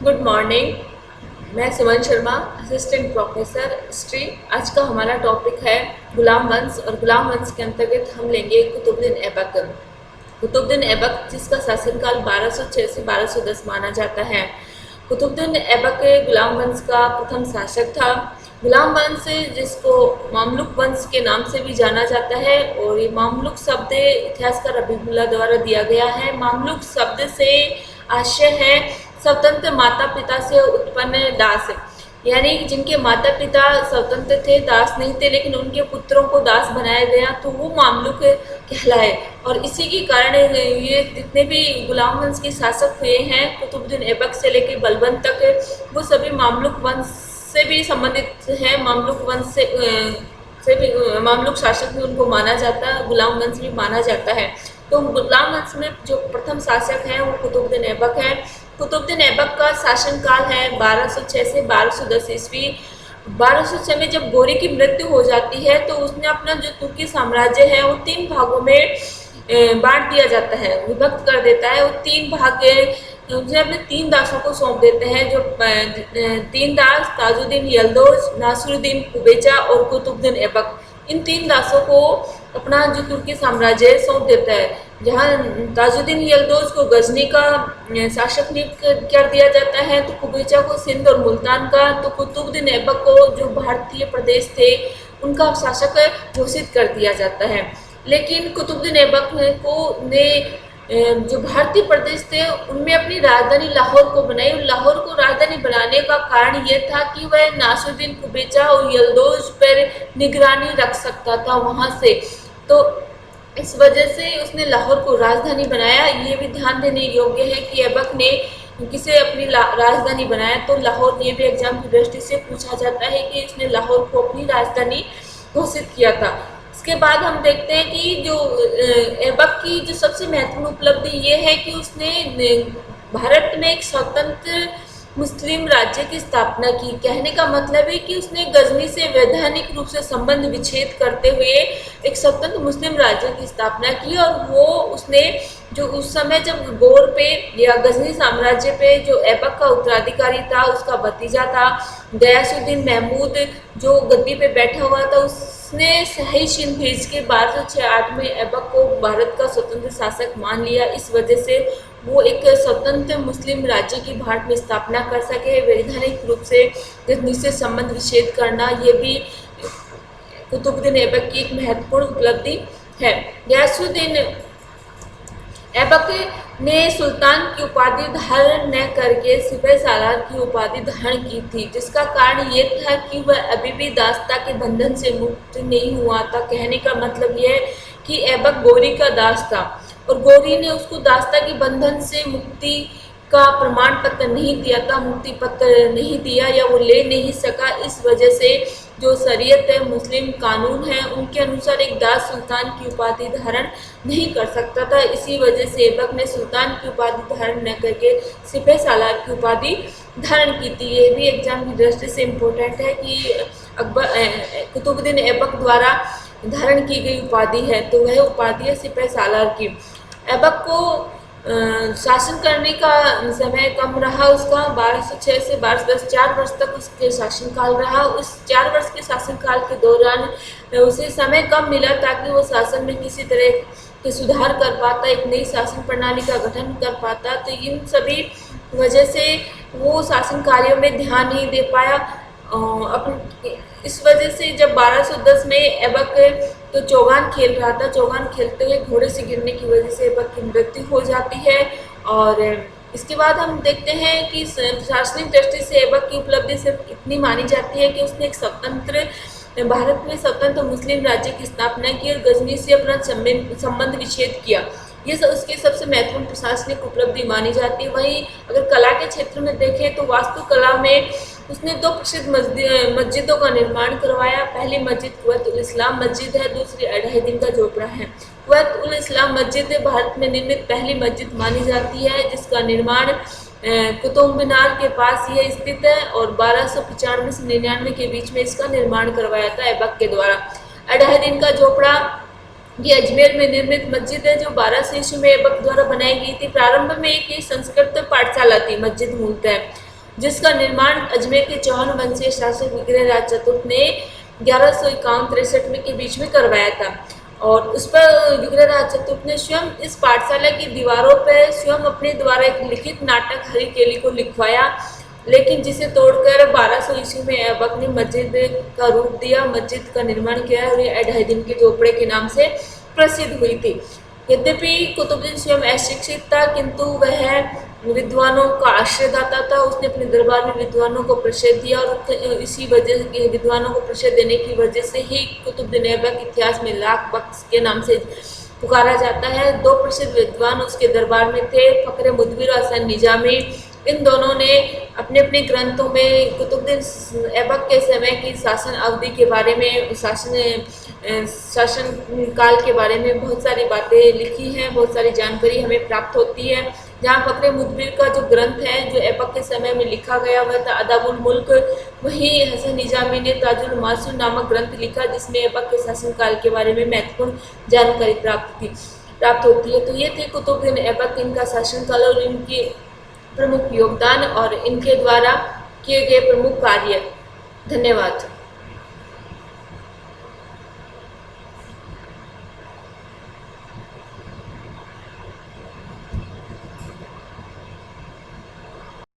Good morning. मैं Suman Sharma, assistant professor history. आज का हमारा टॉपिक है गुलाम वंश, और गुलाम वंश के अंतर्गत हम लेंगे कुतुबुद्दीन ऐबक। कुतुबुद्दीन ऐबक जिसका शासनकाल 1206 से 1210 माना जाता है। कुतुबुद्दीन ऐबक गुलाम वंश का प्रथम शासक था। गुलाम वंश जिसको मामलुक वंश के नाम से भी जाना जाता है, और ये मामलुक शब्द इतिहासकार रबीउल्लाह द्वारा दिया गया है। मामलुक शब्द से आशय है स्वतंत्र माता पिता से उत्पन्न दास, यानी जिनके माता पिता स्वतंत्र थे, दास नहीं थे, लेकिन उनके पुत्रों को दास बनाया गया तो वो मामलुक कहलाए। और इसी के कारण ये जितने भी गुलाम वंश के शासक हुए हैं, कुतुबुद्दीन ऐबक से लेकर बलबन तक, वो सभी मामलुक वंश से भी संबंधित है। मामलुक वंश से भी मामलुक शासक भी उनको माना जाता है, गुलाम वंश भी माना जाता है। तो गुलाम वंश में जो प्रथम शासक हैं वो कुतुबुद्दीन ऐबक है। कुतुबुद्दीन ऐबक का शासनकाल है 1206 से 1210 ईस्वी। 1206 में जब गोरी की मृत्यु हो जाती है तो उसने अपना जो तुर्की साम्राज्य है वो 3 भागों में बांट दिया जाता है, विभक्त कर देता है। वो 3 भाग उसे अपने 3 दासों को सौंप देते हैं, जो 3 दास ताजुद्दीन यल्दोज, नासिरुद्दीन कुबेचा और कुतुबुद्दीन ऐबक। इन 3 दासों को अपना जो तुर्की साम्राज्य सौंप देता है, जहाँ ताजुद्दीन यल्दोज को गजनी का शासक नियुक्त कर दिया जाता है, तो कुबेचा को सिंध और मुल्तान का, तो कुतुबुद्दीन ऐबक को जो भारतीय प्रदेश थे उनका शासक घोषित कर दिया जाता है। लेकिन कुतुबुद्दीन ऐबक ने जो भारतीय प्रदेश थे उनमें अपनी राजधानी लाहौर को बनाई। लाहौर को राजधानी बनाने का कारण ये था कि वह नासिरुद्दीन कुबेचा और यल्दोज पर निगरानी रख सकता था वहाँ से। तो इस वजह से उसने लाहौर को राजधानी बनाया। ये भी ध्यान देने योग्य है कि ऐबक ने किसे अपनी राजधानी बनाया, तो लाहौर, ये भी एग्जाम की दृष्टि से पूछा जाता है कि इसने लाहौर को अपनी राजधानी घोषित किया था। इसके बाद हम देखते हैं कि जो ऐबक की जो सबसे महत्वपूर्ण उपलब्धि ये है कि उसने भारत में एक स्वतंत्र मुस्लिम राज्य की स्थापना की। कहने का मतलब है कि उसने गजनी से वैधानिक रूप से संबंध विच्छेद करते हुए एक स्वतंत्र मुस्लिम राज्य की स्थापना की। और वो उसने जो उस समय जब गौर पे या गजनी साम्राज्य पे जो ऐबक का उत्तराधिकारी था, उसका भतीजा था गयासुद्दीन महमूद, जो गद्दी पे बैठा हुआ था, उसने सही चिन्ह भेज के 1206 में ऐबक को भारत का स्वतंत्र शासक मान लिया। इस वजह से वो एक स्वतंत्र मुस्लिम राज्य की भारत में स्थापना कर सके। वैधानिक रूप से गजनी से संबंध विच्छेद करना, ये भी कुतुबुद्दीन ऐबक की एक महत्वपूर्ण उपलब्धि है। गयासुद्दीन ऐबक ने सुल्तान की उपाधि धारण न करके सिपह सालार की उपाधि धारण की थी, जिसका कारण ये था कि वह अभी भी दासता के बंधन से मुक्त नहीं हुआ था। कहने का मतलब यह है कि ऐबक गोरी का दास था, और गोरी ने उसको दासता के बंधन से मुक्ति का प्रमाण पत्र नहीं दिया था, मुक्ति पत्र नहीं दिया, या वो ले नहीं सका। इस वजह से जो शरीयत है, मुस्लिम कानून है, उनके अनुसार एक दास सुल्तान की उपाधि धारण नहीं कर सकता था। इसी वजह से ऐबक ने सुल्तान की उपाधि धारण न करके सिपह सालार की उपाधि धारण की थी। ये भी एग्जाम की दृष्टि से इम्पोर्टेंट है कि कुतुबुद्दीन ऐबक द्वारा धारण की गई उपाधि है, तो वह उपाधि है सिपह सालार की। ऐबक को शासन करने का समय कम रहा उसका, 1206 से 1210, 4 वर्ष तक उसके शासनकाल रहा। उस 4 वर्ष के शासनकाल के दौरान उसे समय कम मिला ताकि वो शासन में किसी तरह के सुधार कर पाता, एक नई शासन प्रणाली का गठन कर पाता। तो इन सभी वजह से वो शासन कार्यों में ध्यान नहीं दे पाया। इस वजह से जब 1210 में ऐबक तो चौगान खेल रहा था, चौगान खेलते हुए घोड़े से गिरने की वजह से ऐबक की मृत्यु हो जाती है। और इसके बाद हम देखते हैं कि प्रशासनिक दृष्टि से ऐबक की उपलब्धि सिर्फ इतनी मानी जाती है कि उसने एक स्वतंत्र भारत में स्वतंत्र मुस्लिम राज्य की स्थापना की और गजनी से अपना संबंध विच्छेद किया। ये उसकी सबसे महत्वपूर्ण प्रशासनिक उपलब्धि मानी जाती है। वहीं अगर कला के क्षेत्र में देखें तो वास्तुकला में उसने 2 प्रसिद्ध मस्जिदों का निर्माण करवाया। पहली मस्जिद कुवैत उल इस्लाम मस्जिद है, दूसरी अढ़ाई दिन का झोपड़ा है। कुवैत उल इस्लाम मस्जिद भारत में निर्मित पहली मस्जिद मानी जाती है, जिसका निर्माण कुतुब मीनार के पास ये स्थित है, और 1295 से 99 के बीच में इसका निर्माण करवाया था ऐबक के द्वारा। अढ़ाई दिन का झोपड़ा ये अजमेर में निर्मित मस्जिद है, जो 1200 ईस्वी में ऐबक द्वारा बनाई गई थी। प्रारंभ में एक संस्कृत पाठशाला थी मस्जिद मूलतः। जिसका निर्माण अजमेर के चौहान वंशीय शासक विग्रहराज चतुर्थ ने 1151-63 में के बीच में करवाया था। और उस पर विग्रहराज चतुर्थ ने स्वयं इस पाठशाला की दीवारों पर स्वयं अपने द्वारा एक लिखित नाटक हरी केली को लिखवाया, लेकिन जिसे तोड़कर 1200 ईस्वी में ऐबक ने मस्जिद का रूप दिया, मस्जिद का निर्माण किया और ये 2.5 दिन के झोपड़े के नाम से प्रसिद्ध हुई थी। यद्यपि कुतुबुद्दीन स्वयं अशिक्षित था, किंतु वह विद्वानों का आश्रयदाता था। उसने अपने दरबार में विद्वानों को प्रसिद्ध दिया और इसी वजह से विद्वानों को प्रसिद्ध देने की वजह से ही कुतुबुद्दीन ऐबक इतिहास में लाख बख्श के नाम से पुकारा जाता है। 2 प्रसिद्ध विद्वान उसके दरबार में थे, फखरे मुदबिर और हसन निजामी। इन दोनों ने अपने अपने ग्रंथों में कुतुबुद्दीन ऐबक के समय की शासन अवधि के बारे में, शासन काल के बारे में बहुत सारी बातें लिखी हैं, बहुत सारी जानकारी हमें प्राप्त होती है। जहाँ फखरे मुदबिर का जो ग्रंथ है जो ऐबक के समय में लिखा गया वह था अदाबुल मुल्क, वहीं हसन निजामी ने ताजुल मासूर नामक ग्रंथ लिखा जिसमें ऐबक के शासनकाल के बारे में महत्वपूर्ण जानकारी प्राप्त होती है। तो ये थे कुतुबुद्दीन ऐबक, इनका शासनकाल और इनकी प्रमुख योगदान और इनके द्वारा किए गए प्रमुख कार्य। धन्यवाद।